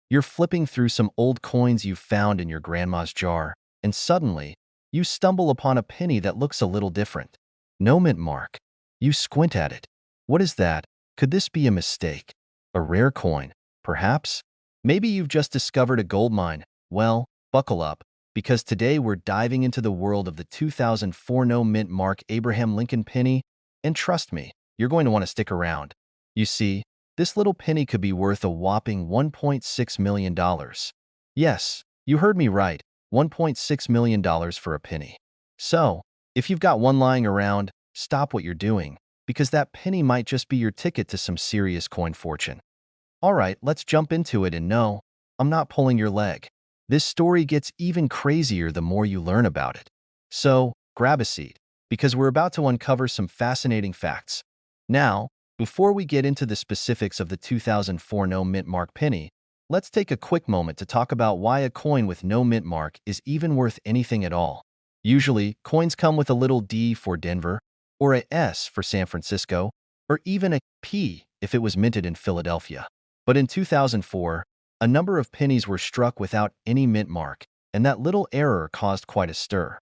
You're flipping through some old coins you found in your grandma's jar, and suddenly, you stumble upon a penny that looks a little different. No mint mark. You squint at it. What is that? Could this be a mistake? A rare coin, perhaps? Maybe you've just discovered a gold mine. Well, buckle up, because today we're diving into the world of the 2004 no mint mark Abraham Lincoln penny, and trust me, you're going to want to stick around. You see, this little penny could be worth a whopping $1.6 million. Yes, you heard me right, $1.6 million for a penny. So, if you've got one lying around, stop what you're doing, because that penny might just be your ticket to some serious coin fortune. Alright, let's jump into it, and no, I'm not pulling your leg. This story gets even crazier the more you learn about it. So, grab a seat, because we're about to uncover some fascinating facts. Now, before we get into the specifics of the 2004 no mint mark penny, let's take a quick moment to talk about why a coin with no mint mark is even worth anything at all. Usually, coins come with a little D for Denver, or a S for San Francisco, or even a P if it was minted in Philadelphia. But in 2004, a number of pennies were struck without any mint mark, and that little error caused quite a stir.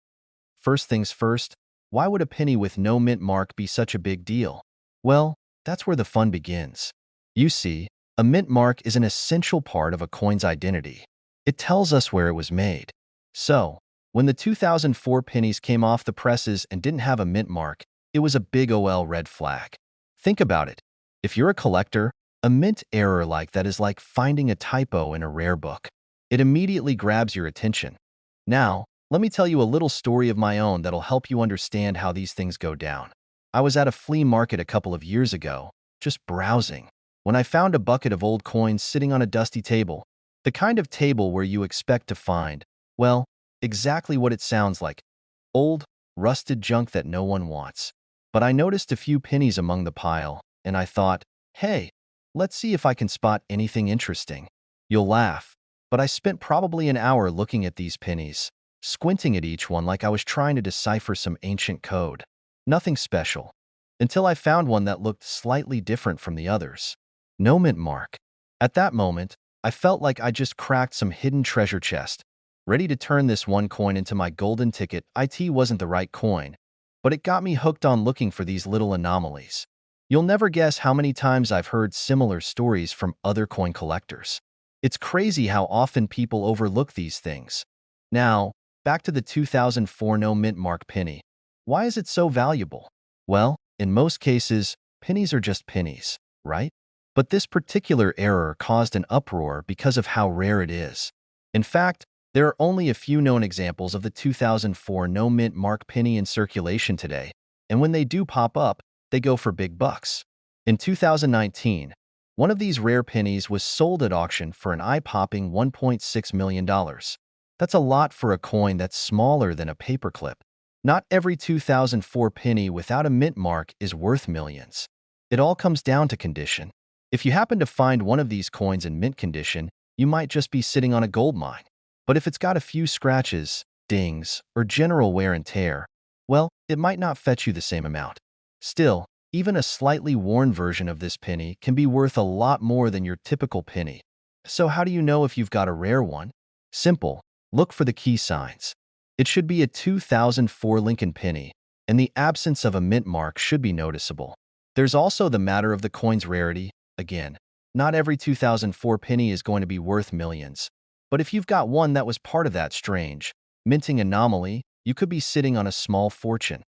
First things first, why would a penny with no mint mark be such a big deal? Well, that's where the fun begins. You see, a mint mark is an essential part of a coin's identity. It tells us where it was made. So, when the 2004 pennies came off the presses and didn't have a mint mark, it was a big ol' red flag. Think about it. If you're a collector, a mint error like that is like finding a typo in a rare book. It immediately grabs your attention. Now, let me tell you a little story of my own that'll help you understand how these things go down. I was at a flea market a couple of years ago, just browsing, when I found a bucket of old coins sitting on a dusty table. The kind of table where you expect to find, well, exactly what it sounds like. Old, rusted junk that no one wants. But I noticed a few pennies among the pile, and I thought, hey, let's see if I can spot anything interesting. You'll laugh, but I spent probably an hour looking at these pennies, squinting at each one like I was trying to decipher some ancient code. Nothing special, until I found one that looked slightly different from the others. No mint mark. At that moment, I felt like I just cracked some hidden treasure chest, ready to turn this one coin into my golden ticket. It wasn't the right coin, but it got me hooked on looking for these little anomalies. You'll never guess how many times I've heard similar stories from other coin collectors. It's crazy how often people overlook these things. Now, back to the 2004 no mint mark penny. Why is it so valuable? Well, in most cases, pennies are just pennies, right? But this particular error caused an uproar because of how rare it is. In fact, there are only a few known examples of the 2004 no mint mark penny in circulation today, and when they do pop up, they go for big bucks. In 2019, one of these rare pennies was sold at auction for an eye-popping $1.6 million. That's a lot for a coin that's smaller than a paperclip. Not every 2004 penny without a mint mark is worth millions. It all comes down to condition. If you happen to find one of these coins in mint condition, you might just be sitting on a gold mine. But if it's got a few scratches, dings, or general wear and tear, well, it might not fetch you the same amount. Still, even a slightly worn version of this penny can be worth a lot more than your typical penny. So how do you know if you've got a rare one? Simple. Look for the key signs. It should be a 2004 Lincoln penny, and the absence of a mint mark should be noticeable. There's also the matter of the coin's rarity. Again, not every 2004 penny is going to be worth millions. But if you've got one that was part of that strange, minting anomaly, you could be sitting on a small fortune.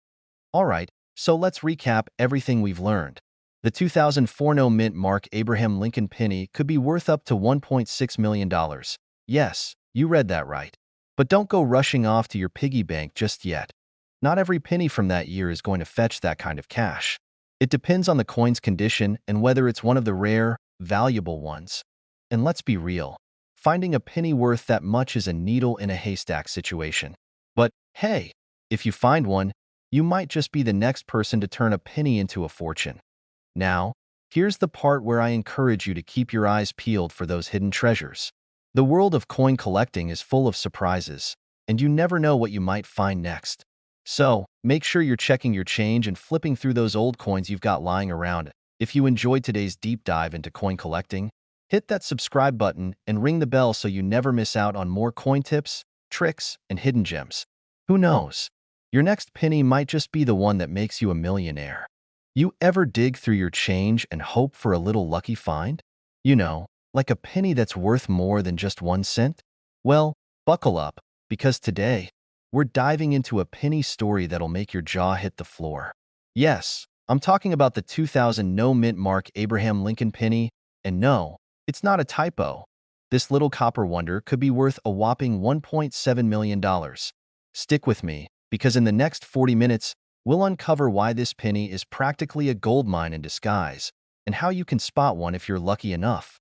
Alright, so let's recap everything we've learned. The 2004 no mint mark Abraham Lincoln penny could be worth up to $1.6 million. Yes, you read that right. But don't go rushing off to your piggy bank just yet. Not every penny from that year is going to fetch that kind of cash. It depends on the coin's condition and whether it's one of the rare, valuable ones. And let's be real, finding a penny worth that much is a needle in a haystack situation. But hey, if you find one, you might just be the next person to turn a penny into a fortune. Now, here's the part where I encourage you to keep your eyes peeled for those hidden treasures. The world of coin collecting is full of surprises, and you never know what you might find next. So, make sure you're checking your change and flipping through those old coins you've got lying around. If you enjoyed today's deep dive into coin collecting, Hit that subscribe button and ring the bell so you never miss out on more coin tips, tricks, and hidden gems. Who knows? Your next penny might just be the one that makes you a millionaire. You ever dig through your change and hope for a little lucky find? You know, like a penny that's worth more than just 1 cent? Well, buckle up, because today, we're diving into a penny story that'll make your jaw hit the floor. Yes, I'm talking about the 2000 no-mint mark Abraham Lincoln penny, and no, it's not a typo. This little copper wonder could be worth a whopping $1.7 million. Stick with me, because in the next 40 minutes, we'll uncover why this penny is practically a gold mine in disguise, and how you can spot one if you're lucky enough.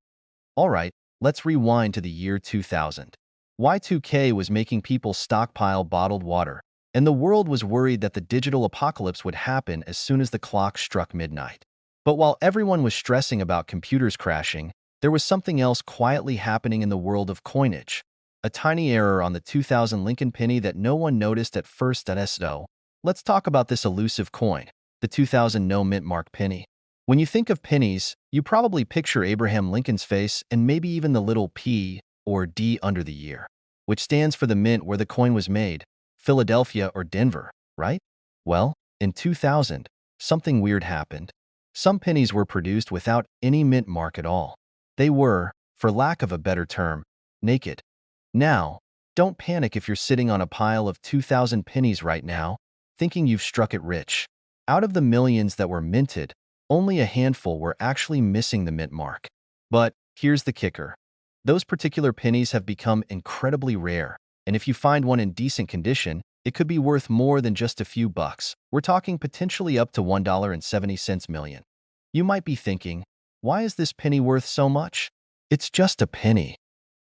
Alright, let's rewind to the year 2000. Y2K was making people stockpile bottled water, and the world was worried that the digital apocalypse would happen as soon as the clock struck midnight. But while everyone was stressing about computers crashing, there was something else quietly happening in the world of coinage. A tiny error on the 2000 Lincoln penny that no one noticed at first. So, let's talk about this elusive coin, the 2000 no-mint mark penny. When you think of pennies, you probably picture Abraham Lincoln's face and maybe even the little P or D under the year, which stands for the mint where the coin was made, Philadelphia or Denver, right? Well, in 2000, something weird happened. Some pennies were produced without any mint mark at all. They were, for lack of a better term, naked. Now, don't panic if you're sitting on a pile of 2,000 pennies right now, thinking you've struck it rich. Out of the millions that were minted, only a handful were actually missing the mint mark. But here's the kicker. Those particular pennies have become incredibly rare, and if you find one in decent condition, it could be worth more than just a few bucks. We're talking potentially up to $1.70 million. You might be thinking, why is this penny worth so much? It's just a penny.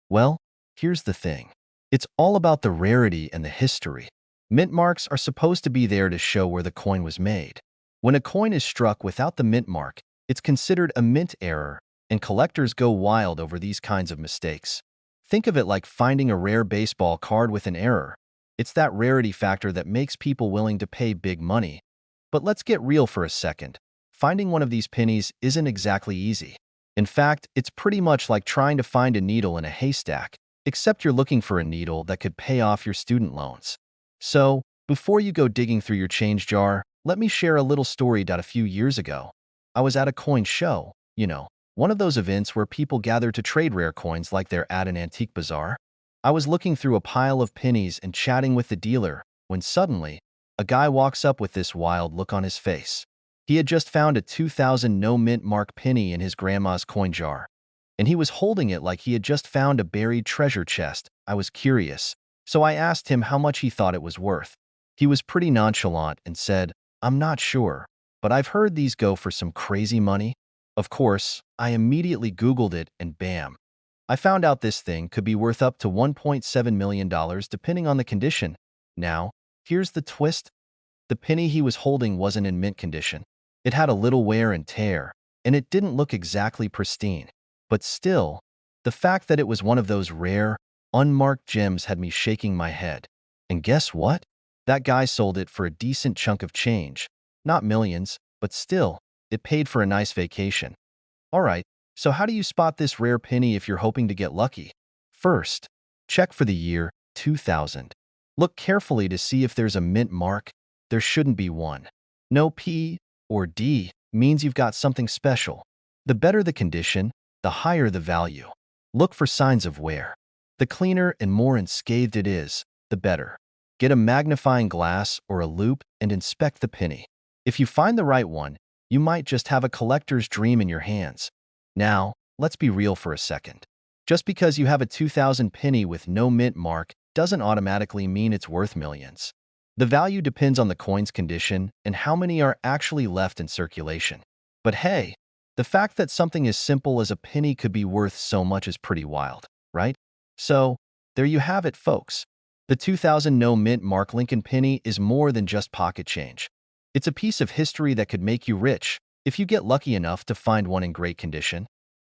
Well, here's the thing. It's all about the rarity and the history. Mint marks are supposed to be there to show where the coin was made. When a coin is struck without the mint mark, it's considered a mint error, and collectors go wild over these kinds of mistakes. Think of it like finding a rare baseball card with an error. It's that rarity factor that makes people willing to pay big money. But let's get real for a second. Finding one of these pennies isn't exactly easy. In fact, it's pretty much like trying to find a needle in a haystack, except you're looking for a needle that could pay off your student loans. So, before you go digging through your change jar, let me share a little story. A few years ago, I was at a coin show, one of those events where people gather to trade rare coins like they're at an antique bazaar. I was looking through a pile of pennies and chatting with the dealer when suddenly, a guy walks up with this wild look on his face. He had just found a 2000 no-mint mark penny in his grandma's coin jar, and he was holding it like he had just found a buried treasure chest. I was curious, so I asked him how much he thought it was worth. He was pretty nonchalant and said, "I'm not sure, but I've heard these go for some crazy money." Of course, I immediately Googled it and bam. I found out this thing could be worth up to $1.7 million depending on the condition. Now, here's the twist. The penny he was holding wasn't in mint condition. It had a little wear and tear, and it didn't look exactly pristine. But still, the fact that it was one of those rare, unmarked gems had me shaking my head. And guess what? That guy sold it for a decent chunk of change. Not millions, but still, it paid for a nice vacation. Alright, so how do you spot this rare penny if you're hoping to get lucky? First, check for the year 2000. Look carefully to see if there's a mint mark. There shouldn't be one. No P or D means you've got something special. The better the condition, the higher the value. Look for signs of wear. The cleaner and more unscathed it is, the better. Get a magnifying glass or a loupe and inspect the penny. If you find the right one, you might just have a collector's dream in your hands. Now, let's be real for a second. Just because you have a 2000 penny with no mint mark doesn't automatically mean it's worth millions. The value depends on the coin's condition and how many are actually left in circulation. But hey, the fact that something as simple as a penny could be worth so much is pretty wild, right? So, there you have it, folks. The 2000 no mint mark Lincoln penny is more than just pocket change. It's a piece of history that could make you rich if you get lucky enough to find one in great condition.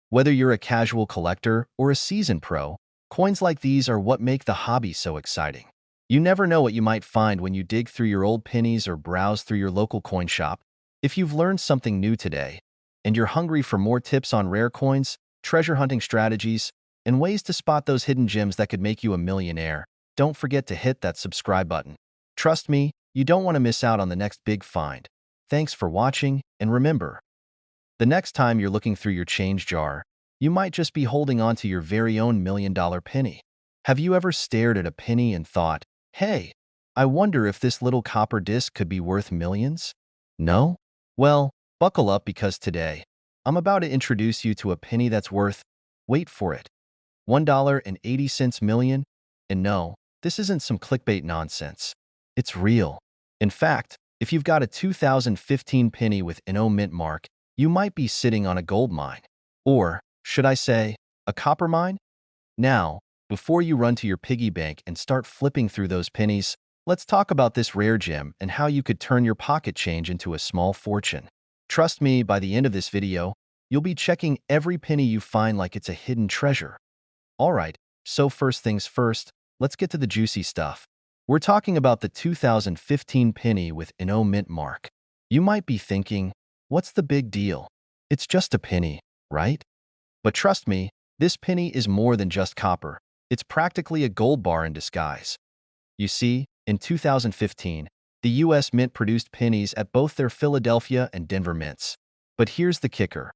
Whether you're a casual collector or a seasoned pro, coins like these are what make the hobby so exciting. You never know what you might find when you dig through your old pennies or browse through your local coin shop. If you've learned something new today, and you're hungry for more tips on rare coins, treasure hunting strategies, and ways to spot those hidden gems that could make you a millionaire, don't forget to hit that subscribe button. Trust me, you don't want to miss out on the next big find. Thanks for watching, and remember, the next time you're looking through your change jar, you might just be holding on to your very own $1,000,000 penny. Have you ever stared at a penny and thought, hey, I wonder if this little copper disc could be worth millions? No? Well, buckle up because today, I'm about to introduce you to a penny that's worth, wait for it, $1.80 million. And no, this isn't some clickbait nonsense. It's real. In fact, if you've got a 2015 penny with an O mint mark, you might be sitting on a gold mine. Or, should I say, a copper mine? Now, before you run to your piggy bank and start flipping through those pennies, let's talk about this rare gem and how you could turn your pocket change into a small fortune. Trust me, by the end of this video, you'll be checking every penny you find like it's a hidden treasure. Alright, so first things first, let's get to the juicy stuff. We're talking about the 2015 penny with an O mint mark. You might be thinking, what's the big deal? It's just a penny, right? But trust me, this penny is more than just copper. It's practically a gold bar in disguise. You see, in 2015, the U.S. Mint produced pennies at both their Philadelphia and Denver mints. But here's the kicker.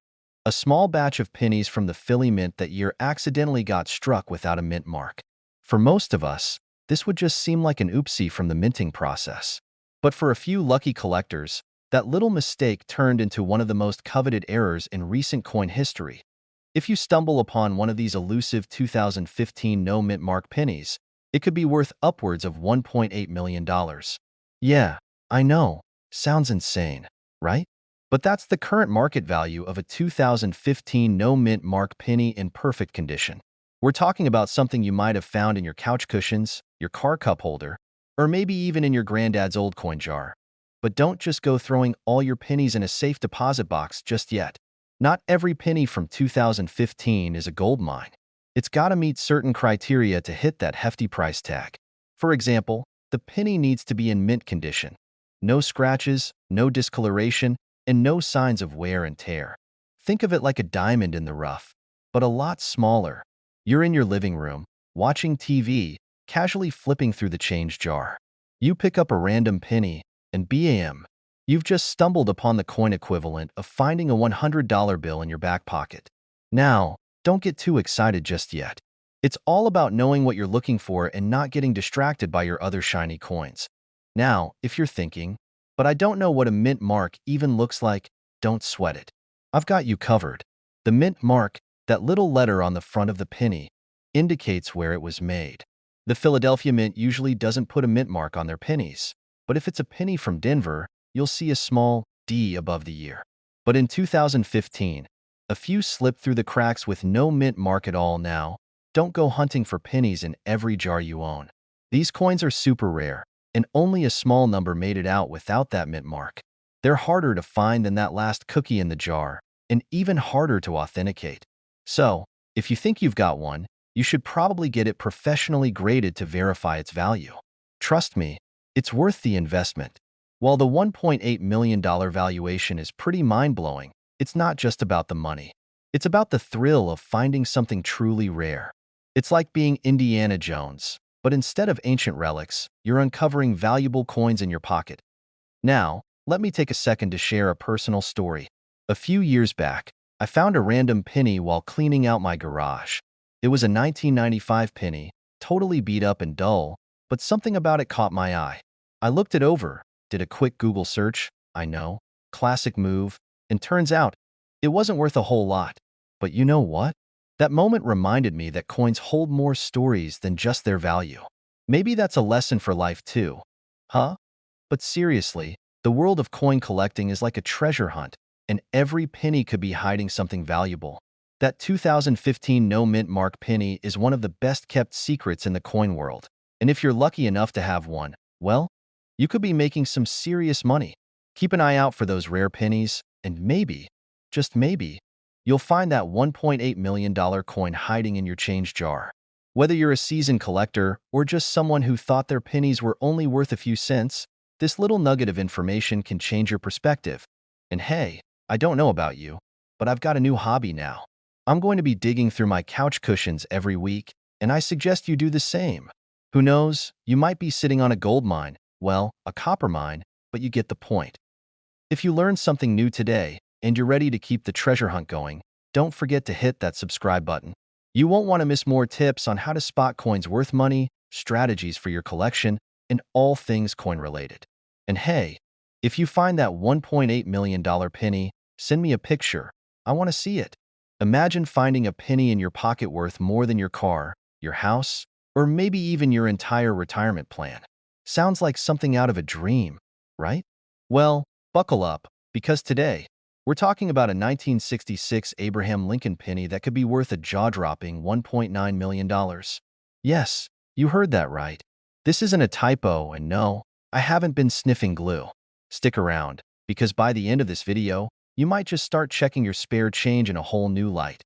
A small batch of pennies from the Philly Mint that year accidentally got struck without a mint mark. For most of us, this would just seem like an oopsie from the minting process. But for a few lucky collectors, that little mistake turned into one of the most coveted errors in recent coin history. If you stumble upon one of these elusive 2015 no mint mark pennies, it could be worth upwards of $1.8 million. Yeah, I know. Sounds insane, right? But that's the current market value of a 2015 no mint mark penny in perfect condition. We're talking about something you might have found in your couch cushions, your car cup holder, or maybe even in your granddad's old coin jar. But don't just go throwing all your pennies in a safe deposit box just yet. Not every penny from 2015 is a gold mine. It's got to meet certain criteria to hit that hefty price tag. For example, the penny needs to be in mint condition. No scratches, no discoloration, and no signs of wear and tear. Think of it like a diamond in the rough, but a lot smaller. You're in your living room, watching TV, casually flipping through the change jar. You pick up a random penny, and bam! You've just stumbled upon the coin equivalent of finding a $100 bill in your back pocket. Now, don't get too excited just yet. It's all about knowing what you're looking for and not getting distracted by your other shiny coins. Now, if you're thinking, but I don't know what a mint mark even looks like, don't sweat it. I've got you covered. The mint mark, that little letter on the front of the penny, indicates where it was made. The Philadelphia Mint usually doesn't put a mint mark on their pennies, but if it's a penny from Denver, you'll see a small D above the year. But in 2015, a few slipped through the cracks with no mint mark at all. Now, don't go hunting for pennies in every jar you own. These coins are super rare, and only a small number made it out without that mint mark. They're harder to find than that last cookie in the jar, and even harder to authenticate. So, if you think you've got one, you should probably get it professionally graded to verify its value. Trust me, it's worth the investment. While the $1.8 million valuation is pretty mind-blowing, it's not just about the money. It's about the thrill of finding something truly rare. It's like being Indiana Jones, but instead of ancient relics, you're uncovering valuable coins in your pocket. Now, let me take a second to share a personal story. A few years back, I found a random penny while cleaning out my garage. It was a 1995 penny, totally beat up and dull, but something about it caught my eye. I looked it over, did a quick Google search, I know, classic move, and turns out, it wasn't worth a whole lot. But you know what? That moment reminded me that coins hold more stories than just their value. Maybe that's a lesson for life too. Huh? But seriously, the world of coin collecting is like a treasure hunt, and every penny could be hiding something valuable. That 2015 no mint mark penny is one of the best kept secrets in the coin world. And if you're lucky enough to have one, well, you could be making some serious money. Keep an eye out for those rare pennies, and maybe, just maybe, you'll find that $1.8 million coin hiding in your change jar. Whether you're a seasoned collector or just someone who thought their pennies were only worth a few cents, this little nugget of information can change your perspective. And hey, I don't know about you, but I've got a new hobby now. I'm going to be digging through my couch cushions every week, and I suggest you do the same. Who knows, you might be sitting on a gold mine, well, a copper mine, but you get the point. If you learned something new today, and you're ready to keep the treasure hunt going, don't forget to hit that subscribe button. You won't want to miss more tips on how to spot coins worth money, strategies for your collection, and all things coin-related. And hey, if you find that $1.8 million penny, send me a picture. I want to see it. Imagine finding a penny in your pocket worth more than your car, your house, or maybe even your entire retirement plan. Sounds like something out of a dream, right? Well, buckle up, because today, we're talking about a 1966 Abraham Lincoln penny that could be worth a jaw-dropping $1.9 million. Yes, you heard that right. This isn't a typo, and no, I haven't been sniffing glue. Stick around, because by the end of this video, you might just start checking your spare change in a whole new light.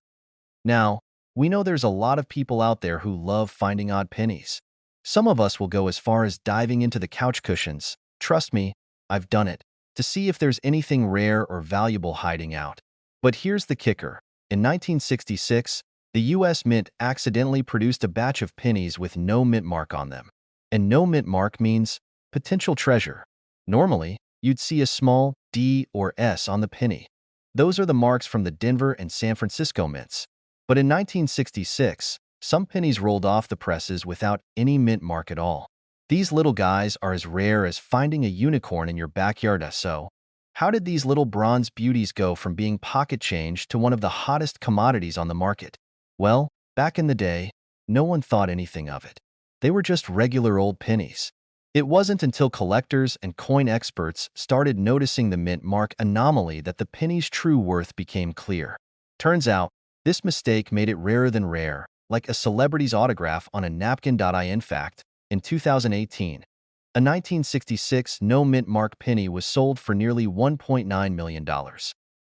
Now, we know there's a lot of people out there who love finding odd pennies. Some of us will go as far as diving into the couch cushions. Trust me, I've done it, to see if there's anything rare or valuable hiding out. But here's the kicker. In 1966, the U.S. Mint accidentally produced a batch of pennies with no mint mark on them. And no mint mark means potential treasure. Normally, you'd see a small D or S on the penny. Those are the marks from the Denver and San Francisco mints. But in 1966, some pennies rolled off the presses without any mint mark at all. These little guys are as rare as finding a unicorn in your backyard. So, how did these little bronze beauties go from being pocket change to one of the hottest commodities on the market? Well, back in the day, no one thought anything of it. They were just regular old pennies. It wasn't until collectors and coin experts started noticing the mint mark anomaly that the penny's true worth became clear. Turns out, this mistake made it rarer than rare, like a celebrity's autograph on a napkin. In fact, in 2018, a 1966 no mint mark penny was sold for nearly $1.9 million.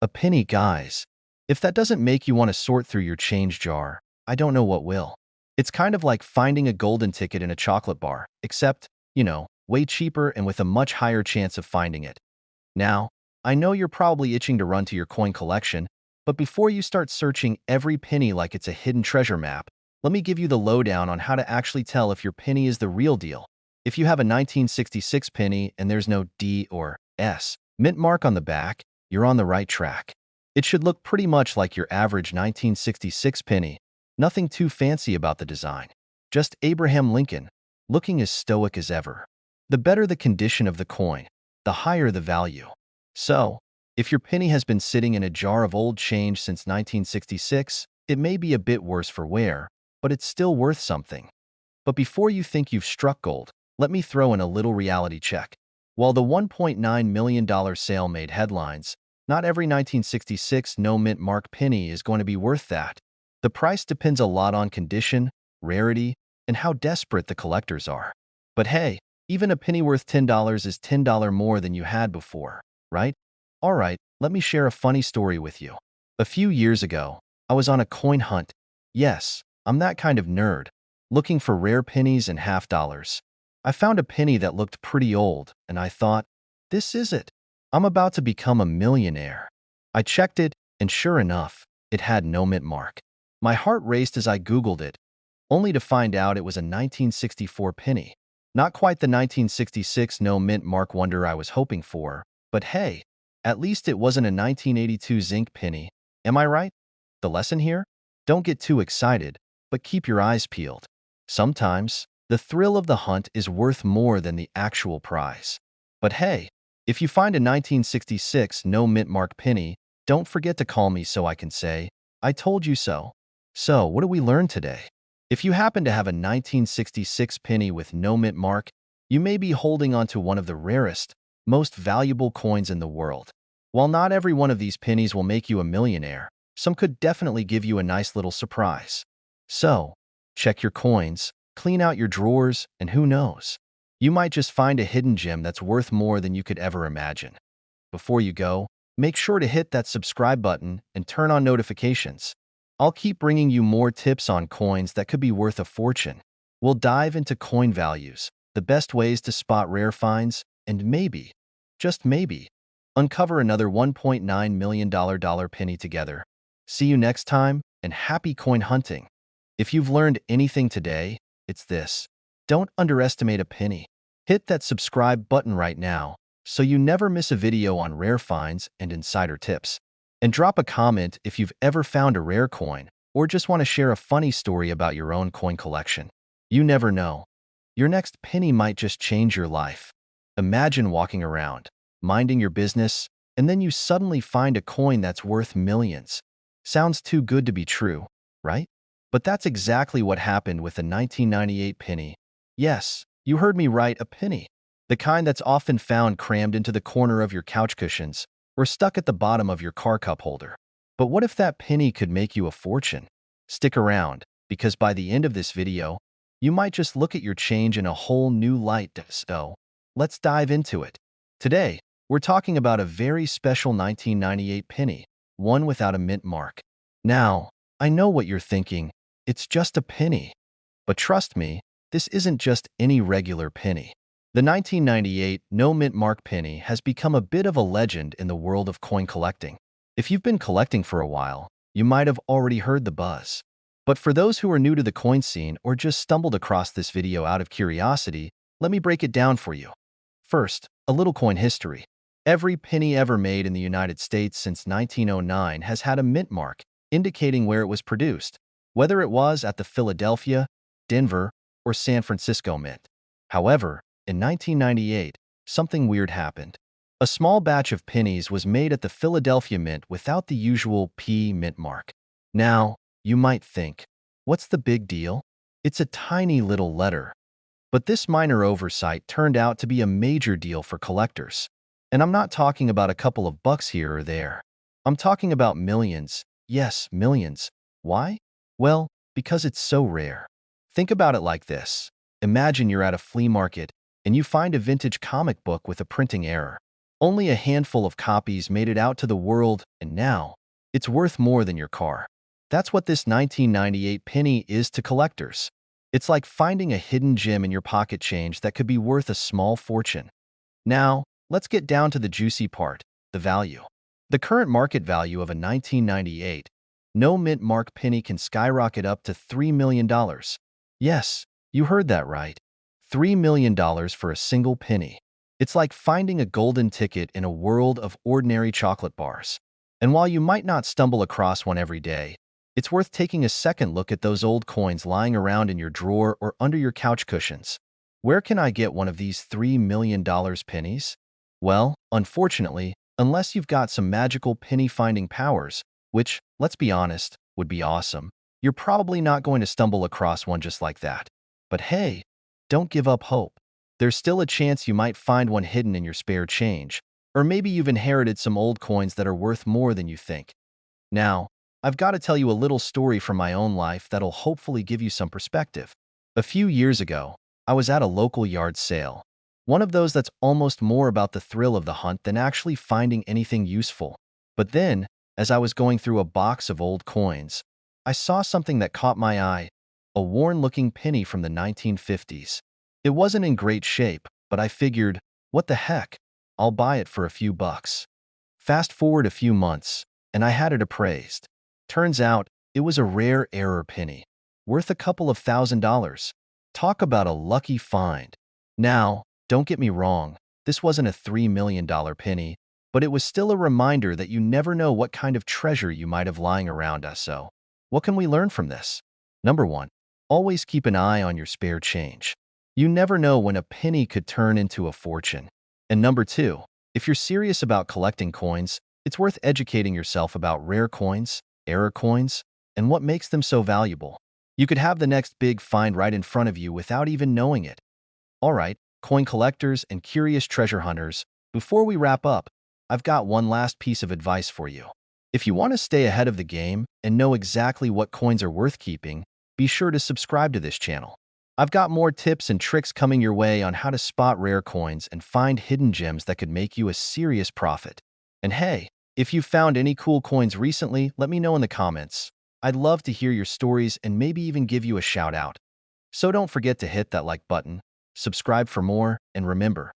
A penny, guys. If that doesn't make you want to sort through your change jar, I don't know what will. It's kind of like finding a golden ticket in a chocolate bar, except, way cheaper and with a much higher chance of finding it. Now, I know you're probably itching to run to your coin collection, but before you start searching every penny like it's a hidden treasure map, let me give you the lowdown on how to actually tell if your penny is the real deal. If you have a 1966 penny and there's no D or S mint mark on the back, you're on the right track. It should look pretty much like your average 1966 penny. Nothing too fancy about the design. Just Abraham Lincoln, looking as stoic as ever. The better the condition of the coin, the higher the value. So, if your penny has been sitting in a jar of old change since 1966, it may be a bit worse for wear, but it's still worth something. But before you think you've struck gold, let me throw in a little reality check. While the $1.9 million sale made headlines, not every 1966 no mint mark penny is going to be worth that. The price depends a lot on condition, rarity, and how desperate the collectors are. But hey, even a penny worth $10 is $10 more than you had before, right? Alright, let me share a funny story with you. A few years ago, I was on a coin hunt. Yes, I'm that kind of nerd, looking for rare pennies and half dollars. I found a penny that looked pretty old, and I thought, this is it. I'm about to become a millionaire. I checked it, and sure enough, it had no mint mark. My heart raced as I Googled it, only to find out it was a 1964 penny. Not quite the 1966 no mint mark wonder I was hoping for, but hey, at least it wasn't a 1982 zinc penny. Am I right? The lesson here? Don't get too excited, but keep your eyes peeled. Sometimes, the thrill of the hunt is worth more than the actual prize. But hey, if you find a 1966 no mint mark penny, don't forget to call me so I can say, I told you so. So, what did we learn today? If you happen to have a 1966 penny with no mint mark, you may be holding on to one of the rarest, most valuable coins in the world. While not every one of these pennies will make you a millionaire, some could definitely give you a nice little surprise. So, check your coins, clean out your drawers, and who knows? You might just find a hidden gem that's worth more than you could ever imagine. Before you go, make sure to hit that subscribe button and turn on notifications. I'll keep bringing you more tips on coins that could be worth a fortune. We'll dive into coin values, the best ways to spot rare finds, and maybe, just maybe, uncover another $1.9 million penny together. See you next time, and happy coin hunting. If you've learned anything today, it's this: don't underestimate a penny. Hit that subscribe button right now so you never miss a video on rare finds and insider tips. And drop a comment if you've ever found a rare coin or just want to share a funny story about your own coin collection. You never know. Your next penny might just change your life. Imagine walking around, minding your business, and then you suddenly find a coin that's worth millions. Sounds too good to be true, right? But that's exactly what happened with the 1998 penny. Yes, you heard me right, a penny. The kind that's often found crammed into the corner of your couch cushions or stuck at the bottom of your car cup holder. But what if that penny could make you a fortune? Stick around, because by the end of this video, you might just look at your change in a whole new light. So, let's dive into it. Today, we're talking about a very special 1998 penny, one without a mint mark. Now, I know what you're thinking. It's just a penny. But trust me, this isn't just any regular penny. The 1998 no mint mark penny has become a bit of a legend in the world of coin collecting. If you've been collecting for a while, you might have already heard the buzz. But for those who are new to the coin scene or just stumbled across this video out of curiosity, let me break it down for you. First, a little coin history. Every penny ever made in the United States since 1909 has had a mint mark, indicating where it was produced, whether it was at the Philadelphia, Denver, or San Francisco Mint. However, in 1998, something weird happened. A small batch of pennies was made at the Philadelphia Mint without the usual P mint mark. Now, you might think, what's the big deal? It's a tiny little letter. But this minor oversight turned out to be a major deal for collectors. And I'm not talking about a couple of bucks here or there. I'm talking about millions. Yes, millions. Why? Well, because it's so rare. Think about it like this. Imagine you're at a flea market and you find a vintage comic book with a printing error. Only a handful of copies made it out to the world, and now it's worth more than your car. That's what this 1998 penny is to collectors. It's like finding a hidden gem in your pocket change that could be worth a small fortune. Now, let's get down to the juicy part, the value. The current market value of a 1998 no mint mark penny can skyrocket up to $3 million. Yes, you heard that right. $3 million for a single penny. It's like finding a golden ticket in a world of ordinary chocolate bars. And while you might not stumble across one every day, it's worth taking a second look at those old coins lying around in your drawer or under your couch cushions. Where can I get one of these $3 million pennies? Well, unfortunately, unless you've got some magical penny-finding powers, which, let's be honest, would be awesome, you're probably not going to stumble across one just like that. But hey, don't give up hope. There's still a chance you might find one hidden in your spare change, or maybe you've inherited some old coins that are worth more than you think. Now, I've got to tell you a little story from my own life that'll hopefully give you some perspective. A few years ago, I was at a local yard sale. One of those that's almost more about the thrill of the hunt than actually finding anything useful. But then, as I was going through a box of old coins, I saw something that caught my eye, a worn-looking penny from the 1950s. It wasn't in great shape, but I figured, what the heck, I'll buy it for a few bucks. Fast forward a few months, and I had it appraised. Turns out, it was a rare error penny, worth a couple of $1,000s. Talk about a lucky find. Now, don't get me wrong, this wasn't a $3 million penny, but it was still a reminder that you never know what kind of treasure you might have lying around us. So, what can we learn from this? Number 1. Always keep an eye on your spare change. You never know when a penny could turn into a fortune. And number 2, if you're serious about collecting coins, it's worth educating yourself about rare coins, error coins, and what makes them so valuable. You could have the next big find right in front of you without even knowing it. Alright, coin collectors and curious treasure hunters, before we wrap up, I've got one last piece of advice for you. If you want to stay ahead of the game and know exactly what coins are worth keeping, be sure to subscribe to this channel. I've got more tips and tricks coming your way on how to spot rare coins and find hidden gems that could make you a serious profit. And hey, if you've found any cool coins recently, let me know in the comments. I'd love to hear your stories and maybe even give you a shout out. So don't forget to hit that like button, subscribe for more, and remember,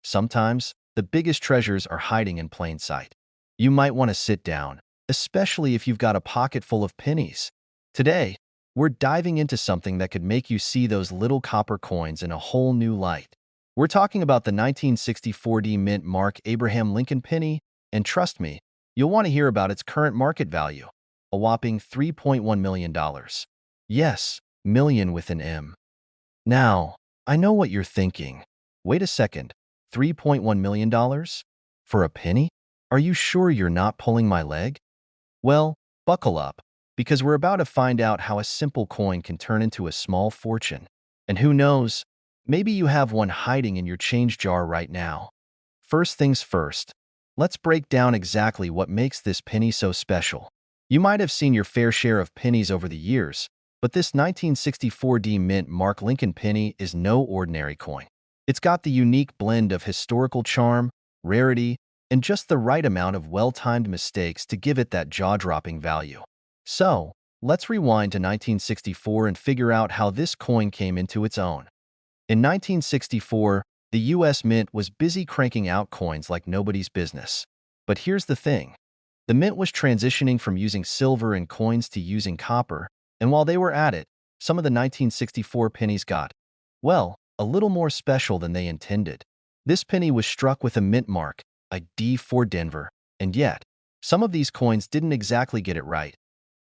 sometimes the biggest treasures are hiding in plain sight. You might want to sit down, especially if you've got a pocket full of pennies. Today, we're diving into something that could make you see those little copper coins in a whole new light. We're talking about the 1964 Mint Mark Abraham Lincoln penny, and trust me, you'll want to hear about its current market value, a whopping $3.1 million. Yes, million with an M. Now, I know what you're thinking. Wait a second, $3.1 million? For a penny? Are you sure you're not pulling my leg? Well, buckle up, because we're about to find out how a simple coin can turn into a small fortune. And who knows, maybe you have one hiding in your change jar right now. First things first, let's break down exactly what makes this penny so special. You might have seen your fair share of pennies over the years, but this 1964 Mint Mark Lincoln penny is no ordinary coin. It's got the unique blend of historical charm, rarity, and just the right amount of well-timed mistakes to give it that jaw-dropping value. So, let's rewind to 1964 and figure out how this coin came into its own. In 1964, the US Mint was busy cranking out coins like nobody's business. But here's the thing. The Mint was transitioning from using silver in coins to using copper, and while they were at it, some of the 1964 pennies got, well, a little more special than they intended. This penny was struck with a mint mark, a D for Denver, and yet, some of these coins didn't exactly get it right.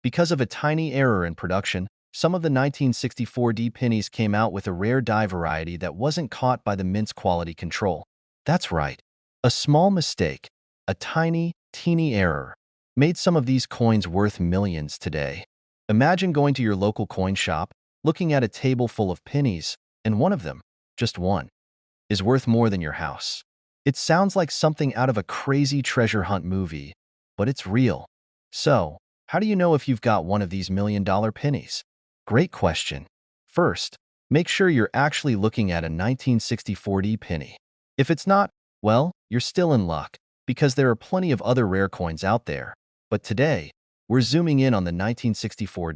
Because of a tiny error in production, some of the 1964 pennies came out with a rare die variety that wasn't caught by the mint's quality control. That's right. A small mistake, a tiny, teeny error, made some of these coins worth millions today. Imagine going to your local coin shop, looking at a table full of pennies, and one of them, just one, is worth more than your house. It sounds like something out of a crazy treasure hunt movie, but it's real. So, how do you know if you've got one of these million-dollar pennies? Great question. First, make sure you're actually looking at a 1964 penny. If it's not, well, you're still in luck, because there are plenty of other rare coins out there. But today, we're zooming in on the 1964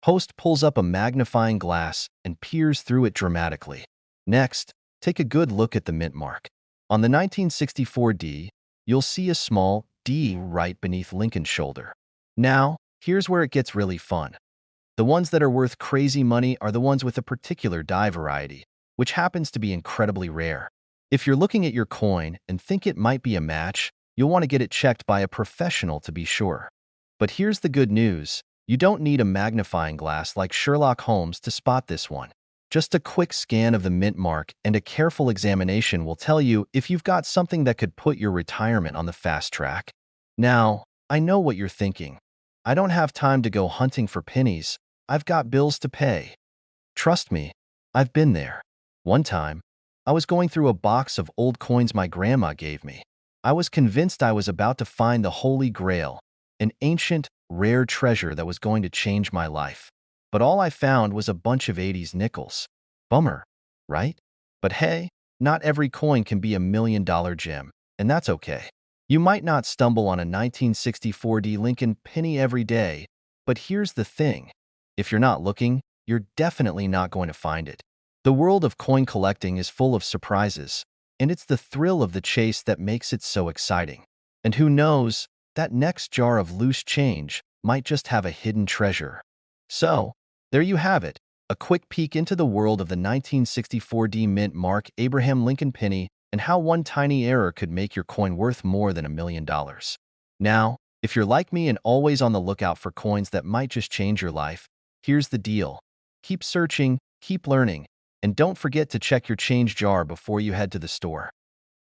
Host pulls up a magnifying glass and peers through it dramatically. Next, take a good look at the mint mark. On the 1964 you'll see a small D right beneath Lincoln's shoulder. Now, here's where it gets really fun. The ones that are worth crazy money are the ones with a particular die variety, which happens to be incredibly rare. If you're looking at your coin and think it might be a match, you'll want to get it checked by a professional to be sure. But here's the good news. You don't need a magnifying glass like Sherlock Holmes to spot this one. Just a quick scan of the mint mark and a careful examination will tell you if you've got something that could put your retirement on the fast track. Now, I know what you're thinking. I don't have time to go hunting for pennies. I've got bills to pay. Trust me, I've been there. One time, I was going through a box of old coins my grandma gave me. I was convinced I was about to find the Holy Grail, an ancient, rare treasure that was going to change my life. But all I found was a bunch of 80s nickels. Bummer, right? But hey, not every coin can be a million-dollar gem, and that's okay. You might not stumble on a 1964 Lincoln penny every day, but here's the thing. If you're not looking, you're definitely not going to find it. The world of coin collecting is full of surprises, and it's the thrill of the chase that makes it so exciting. And who knows, that next jar of loose change might just have a hidden treasure. So, there you have it, a quick peek into the world of the 1964 Mint Mark Abraham Lincoln penny and how one tiny error could make your coin worth more than $1 million. Now, if you're like me and always on the lookout for coins that might just change your life, here's the deal. Keep searching, keep learning, and don't forget to check your change jar before you head to the store.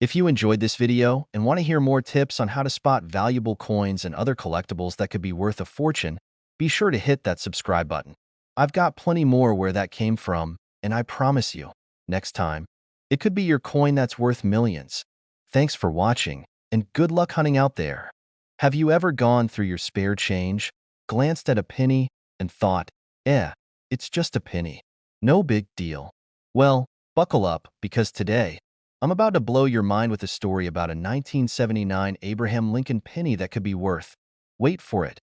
If you enjoyed this video and want to hear more tips on how to spot valuable coins and other collectibles that could be worth a fortune, be sure to hit that subscribe button. I've got plenty more where that came from, and I promise you, next time, it could be your coin that's worth millions. Thanks for watching, and good luck hunting out there. Have you ever gone through your spare change, glanced at a penny, and thought, it's just a penny. No big deal. Well, buckle up, because today, I'm about to blow your mind with a story about a 1979 Abraham Lincoln penny that could be worth, wait for it,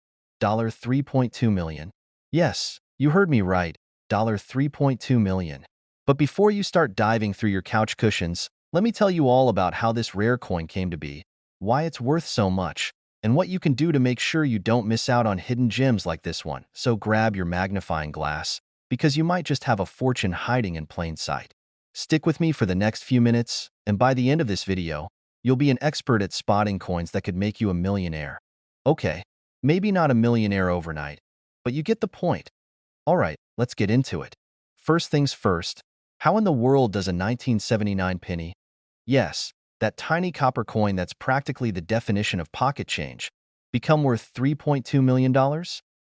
$3.2 million. Yes, you heard me right, $3.2 million. But before you start diving through your couch cushions, let me tell you all about how this rare coin came to be, why it's worth so much, and what you can do to make sure you don't miss out on hidden gems like this one. So grab your magnifying glass, because you might just have a fortune hiding in plain sight. Stick with me for the next few minutes, and by the end of this video, you'll be an expert at spotting coins that could make you a millionaire. Okay, maybe not a millionaire overnight, but you get the point. Alright, let's get into it. First things first, how in the world does a 1979 penny, yes, that tiny copper coin that's practically the definition of pocket change, become worth $3.2 million?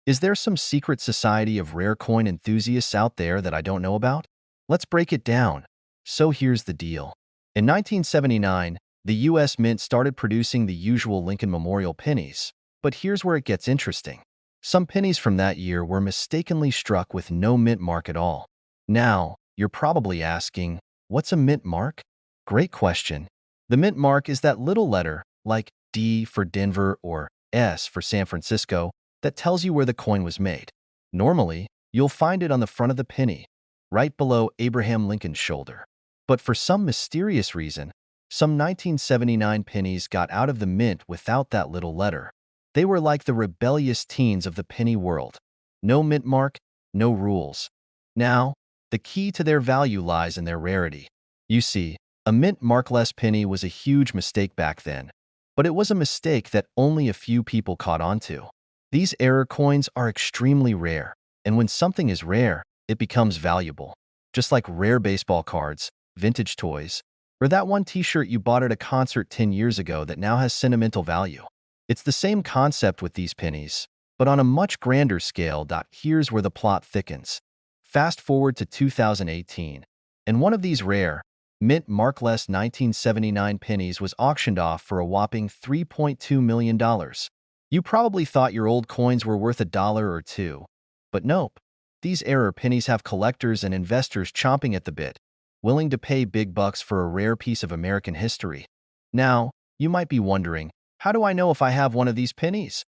Is there some secret society of rare coin enthusiasts out there that I don't know about? Let's break it down. So here's the deal. In 1979, the US Mint started producing the usual Lincoln Memorial pennies, but here's where it gets interesting. Some pennies from that year were mistakenly struck with no mint mark at all. Now, you're probably asking, what's a mint mark? Great question. The mint mark is that little letter, like D for Denver or S for San Francisco, that tells you where the coin was made. Normally, you'll find it on the front of the penny, right below Abraham Lincoln's shoulder. But for some mysterious reason, some 1979 pennies got out of the mint without that little letter. They were like the rebellious teens of the penny world. No mint mark, no rules. Now, the key to their value lies in their rarity. You see, a mint markless penny was a huge mistake back then, but it was a mistake that only a few people caught on to. These error coins are extremely rare, and when something is rare, it becomes valuable. Just like rare baseball cards, vintage toys, or that one t-shirt you bought at a concert 10 years ago that now has sentimental value. It's the same concept with these pennies, but on a much grander scale. Here's where the plot thickens. Fast forward to 2018, and one of these rare, mint markless 1979 pennies was auctioned off for a whopping $3.2 million. You probably thought your old coins were worth $1 or $2, but nope. These error pennies have collectors and investors chomping at the bit, willing to pay big bucks for a rare piece of American history. Now, you might be wondering, how do I know if I have one of these pennies?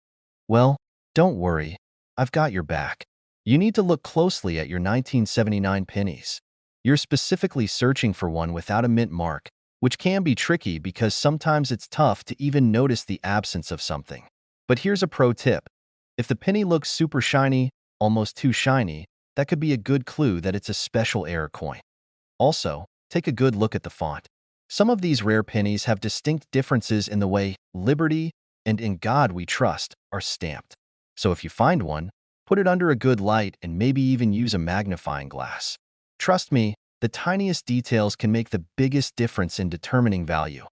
Well, don't worry, I've got your back. You need to look closely at your 1979 pennies. You're specifically searching for one without a mint mark, which can be tricky because sometimes it's tough to even notice the absence of something. But here's a pro tip. If the penny looks super shiny, almost too shiny, that could be a good clue that it's a special error coin. Also, take a good look at the font. Some of these rare pennies have distinct differences in the way Liberty and In God We Trust are stamped. So if you find one, put it under a good light and maybe even use a magnifying glass. Trust me, the tiniest details can make the biggest difference in determining value.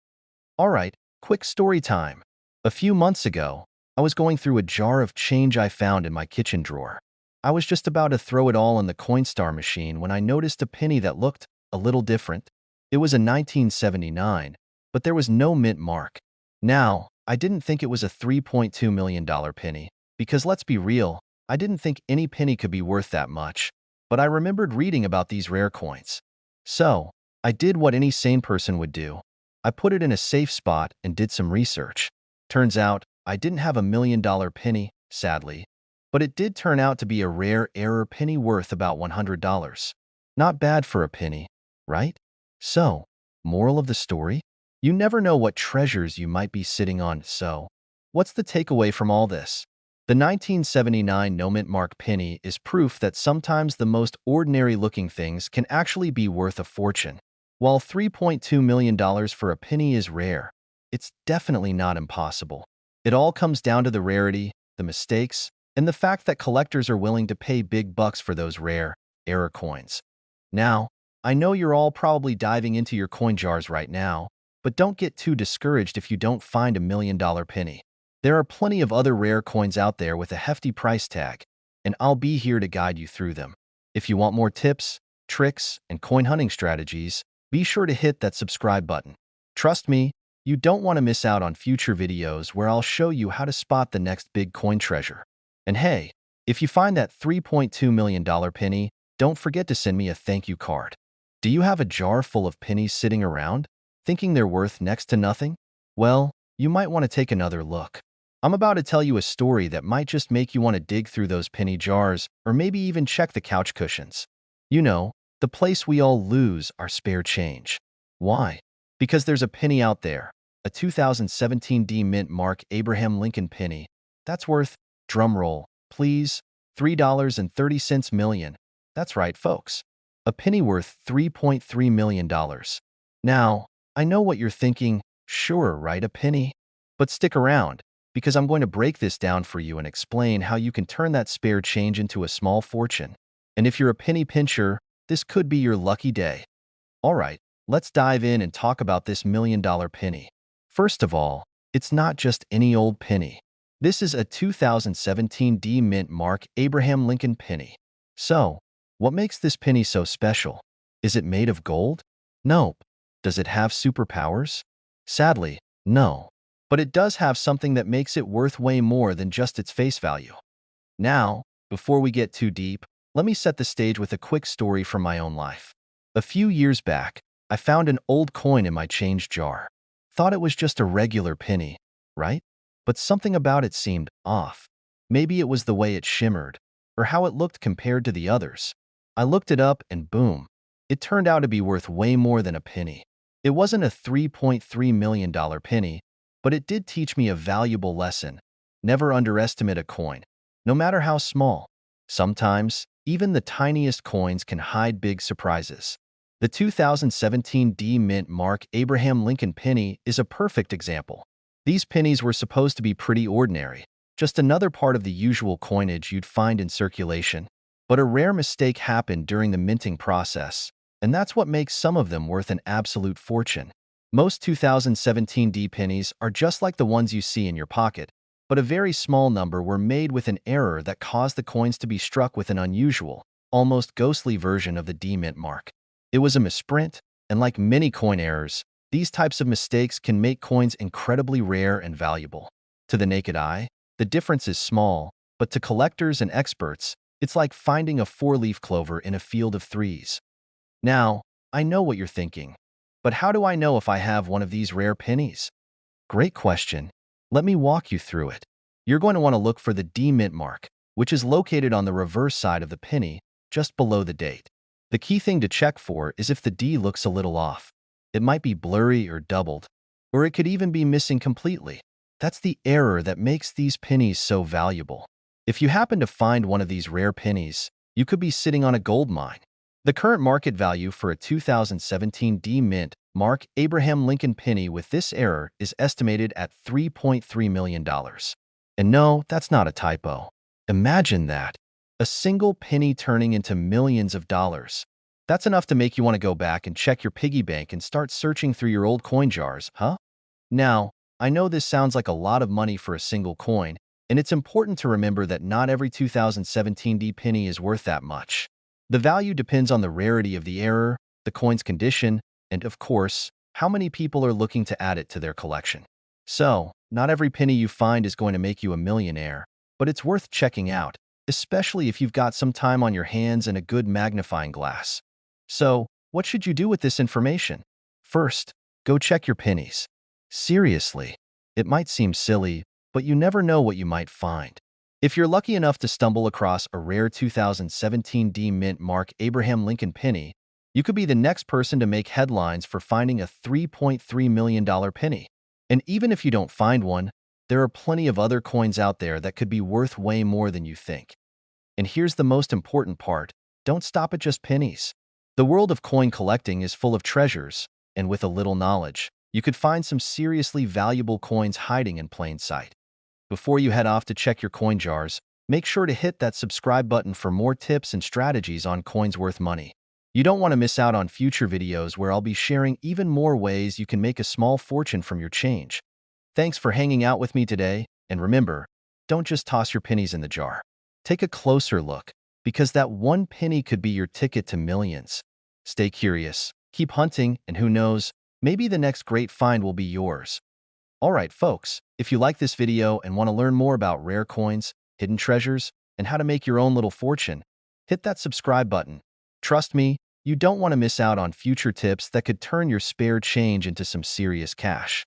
Alright, quick story time. A few months ago, I was going through a jar of change I found in my kitchen drawer. I was just about to throw it all in the Coinstar machine when I noticed a penny that looked a little different. It was a 1979, but there was no mint mark. Now, I didn't think it was a $3.2 million penny, because let's be real, I didn't think any penny could be worth that much. But I remembered reading about these rare coins. So, I did what any sane person would do. I put it in a safe spot and did some research. Turns out, I didn't have a $1 million penny, sadly, but it did turn out to be a rare error penny worth about $100. Not bad for a penny, right? So, moral of the story? You never know what treasures you might be sitting on. So, what's the takeaway from all this? The 1979 no mint mark penny is proof that sometimes the most ordinary-looking things can actually be worth a fortune. While $3.2 million for a penny is rare, it's definitely not impossible. It all comes down to the rarity, the mistakes, and the fact that collectors are willing to pay big bucks for those rare, error coins. Now, I know you're all probably diving into your coin jars right now, but don't get too discouraged if you don't find a $1 million penny. There are plenty of other rare coins out there with a hefty price tag, and I'll be here to guide you through them. If you want more tips, tricks, and coin hunting strategies, be sure to hit that subscribe button. Trust me, you don't want to miss out on future videos where I'll show you how to spot the next big coin treasure. And hey, if you find that $3.2 million penny, don't forget to send me a thank you card. Do you have a jar full of pennies sitting around, thinking they're worth next to nothing? Well, you might want to take another look. I'm about to tell you a story that might just make you want to dig through those penny jars or maybe even check the couch cushions. You know, the place we all lose our spare change. Why? Because there's a penny out there, a 2017 D Mint Mark Abraham Lincoln penny. That's worth, drumroll, please, $3.30 million. That's right, folks. A penny worth $3.3 million. Now, I know what you're thinking. Sure, right, a penny? But stick around, because I'm going to break this down for you and explain how you can turn that spare change into a small fortune. And if you're a penny pincher, this could be your lucky day. All right, let's dive in and talk about this $1 million penny. First of all, it's not just any old penny. This is a 2017 D Mint Mark Abraham Lincoln penny. So, what makes this penny so special? Is it made of gold? Nope. Does it have superpowers? Sadly, no. But it does have something that makes it worth way more than just its face value. Now, before we get too deep, let me set the stage with a quick story from my own life. A few years back, I found an old coin in my change jar. Thought it was just a regular penny, right? But something about it seemed off. Maybe it was the way it shimmered, or how it looked compared to the others. I looked it up and boom, it turned out to be worth way more than a penny. It wasn't a $3.3 million penny, but it did teach me a valuable lesson. Never underestimate a coin, no matter how small. Sometimes, even the tiniest coins can hide big surprises. The 2017 D Mint Mark Abraham Lincoln penny is a perfect example. These pennies were supposed to be pretty ordinary, just another part of the usual coinage you'd find in circulation. But a rare mistake happened during the minting process, and that's what makes some of them worth an absolute fortune. Most 2017 D pennies are just like the ones you see in your pocket, but a very small number were made with an error that caused the coins to be struck with an unusual, almost ghostly version of the D Mint mark. It was a misprint, and like many coin errors, these types of mistakes can make coins incredibly rare and valuable. To the naked eye, the difference is small, but to collectors and experts, it's like finding a four-leaf clover in a field of threes. Now, I know what you're thinking, but how do I know if I have one of these rare pennies? Great question. Let me walk you through it. You're going to want to look for the D Mint mark, which is located on the reverse side of the penny, just below the date. The key thing to check for is if the D looks a little off. It might be blurry or doubled, or it could even be missing completely. That's the error that makes these pennies so valuable. If you happen to find one of these rare pennies, you could be sitting on a gold mine. The current market value for a 2017 D Mint Mark Abraham Lincoln penny with this error is estimated at $3.3 million. And no, that's not a typo. Imagine that. A single penny turning into millions of dollars. That's enough to make you want to go back and check your piggy bank and start searching through your old coin jars, huh? Now, I know this sounds like a lot of money for a single coin, and it's important to remember that not every 2017 D penny is worth that much. The value depends on the rarity of the error, the coin's condition, and of course, how many people are looking to add it to their collection. So, not every penny you find is going to make you a millionaire, but it's worth checking out, especially if you've got some time on your hands and a good magnifying glass. So, what should you do with this information? First, go check your pennies. Seriously, it might seem silly, but you never know what you might find. If you're lucky enough to stumble across a rare 2017 D Mint Mark Abraham Lincoln penny, you could be the next person to make headlines for finding a $3.3 million penny. And even if you don't find one, there are plenty of other coins out there that could be worth way more than you think. And here's the most important part. Don't stop at just pennies. The world of coin collecting is full of treasures, and with a little knowledge, you could find some seriously valuable coins hiding in plain sight. Before you head off to check your coin jars, make sure to hit that subscribe button for more tips and strategies on coins worth money. You don't want to miss out on future videos where I'll be sharing even more ways you can make a small fortune from your change. Thanks for hanging out with me today, and remember, don't just toss your pennies in the jar. Take a closer look, because that one penny could be your ticket to millions. Stay curious, keep hunting, and who knows, maybe the next great find will be yours. Alright folks, if you like this video and want to learn more about rare coins, hidden treasures, and how to make your own little fortune, hit that subscribe button. Trust me, you don't want to miss out on future tips that could turn your spare change into some serious cash.